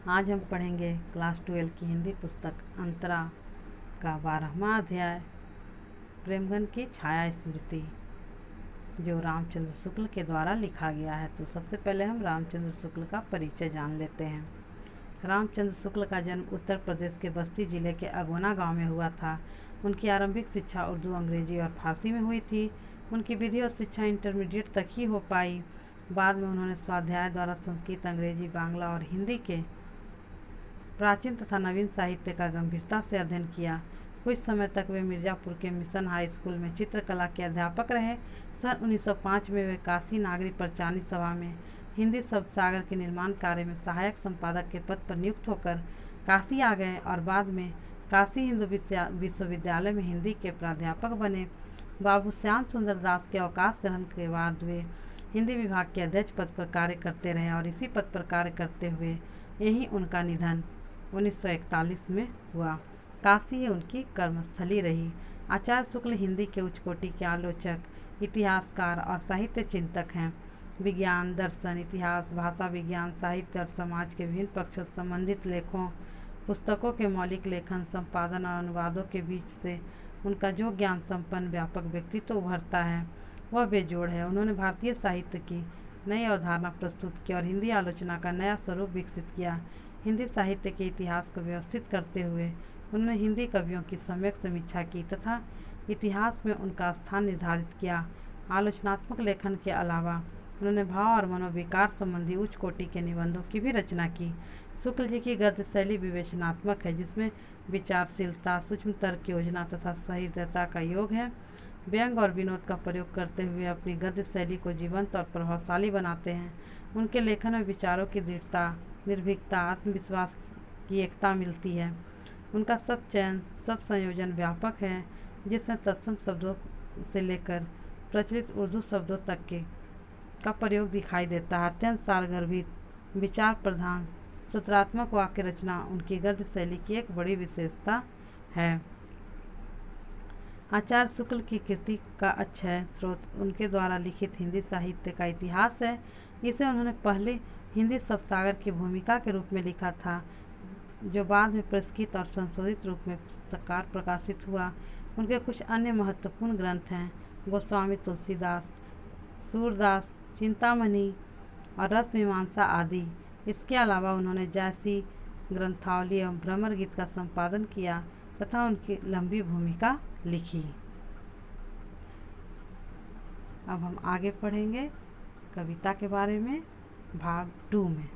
आज हम पढ़ेंगे क्लास 12 की हिंदी पुस्तक अंतरा का 12वां अध्याय प्रेमगन की छाया स्मृति, जो रामचंद्र शुक्ल के द्वारा लिखा गया है। तो सबसे पहले हम रामचंद्र शुक्ल का परिचय जान लेते हैं। रामचंद्र शुक्ल का जन्म उत्तर प्रदेश के बस्ती जिले के अगोना गांव में हुआ था। उनकी आरंभिक शिक्षा उर्दू, अंग्रेजी और फारसी में हुई थी। उनकी विधि और शिक्षा इंटरमीडिएट तक ही हो पाई। बाद में उन्होंने स्वाध्याय द्वारा संस्कृत, अंग्रेजी, बांग्ला और हिंदी के प्राचीन तथा नवीन साहित्य का गंभीरता से अध्ययन किया। कुछ समय तक वे मिर्जापुर के मिशन हाई स्कूल में चित्रकला के अध्यापक रहे। सन 1905 में वे काशी नागरी प्रचारणी सभा में हिंदी शब्द सागर के निर्माण कार्य में सहायक संपादक के पद पर नियुक्त होकर काशी आ गए और बाद में काशी हिंदू विश्वविद्यालय में हिंदी के प्राध्यापक बने। बाबू श्याम सुंदर दास के अवकाश ग्रहण के बाद वे हिंदी विभाग के अध्यक्ष पद पर कार्य करते रहे और इसी पद पर कार्य करते हुए यहीं उनका निधन 1941 में हुआ। काशी ही उनकी कर्मस्थली रही। आचार्य शुक्ल हिंदी के उच्च कोटि के आलोचक, इतिहासकार और साहित्य चिंतक हैं। विज्ञान, दर्शन, इतिहास, भाषा विज्ञान, साहित्य और समाज के विभिन्न पक्षों से संबंधित लेखों, पुस्तकों के मौलिक लेखन, संपादन और अनुवादों के बीच से उनका जो ज्ञान संपन्न व्यापक व्यक्तित्व उभरता है वह बेजोड़ है। उन्होंने भारतीय साहित्य की नई अवधारणा प्रस्तुत की और हिंदी आलोचना का नया स्वरूप विकसित किया। हिंदी साहित्य के इतिहास को व्यवस्थित करते हुए उन्होंने हिंदी कवियों की सम्यक समीक्षा की तथा इतिहास में उनका स्थान निर्धारित किया। आलोचनात्मक लेखन के अलावा उन्होंने भाव और मनोविकार संबंधी उच्च कोटि के निबंधों की भी रचना की। शुक्ल जी की गद्य शैली विवेचनात्मक है, जिसमें विचारशीलता, सूक्ष्म तर्क, योजना तथा सहृदयता का योग है। व्यंग और विनोद का प्रयोग करते हुए अपनी गद्य शैली को जीवंत और प्रभावशाली बनाते हैं। उनके लेखन में विचारों की दृढ़ता, निर्भीकता, आत्मविश्वास की एकता मिलती है। उनका सब चयन, सब संयोजन व्यापक है, जिसमें तत्सम शब्दों से लेकर प्रचलित उर्दू शब्दों तक के का प्रयोग दिखाई देता है। अत्यंत सारगर्भित, विचार प्रधान, सूत्रात्मक वाक्य रचना उनकी गद्य शैली की एक बड़ी विशेषता है। आचार्य शुक्ल की कृति का अक्षय स्रोत उनके द्वारा लिखित हिंदी साहित्य का इतिहास है। इसे उन्होंने पहले हिंदी शब्द सागर की भूमिका के रूप में लिखा था, जो बाद में परिष्कृत और संशोधित रूप में पुस्तककार प्रकाशित हुआ। उनके कुछ अन्य महत्वपूर्ण ग्रंथ हैं गोस्वामी तुलसीदास, सूरदास, चिंतामणि और रस मीमांसा आदि। इसके अलावा उन्होंने जैसी ग्रंथावली एवं भ्रमर गीत का संपादन किया तथा उनकी लंबी भूमिका लिखी। अब हम आगे पढ़ेंगे कविता के बारे में भाग 2 में।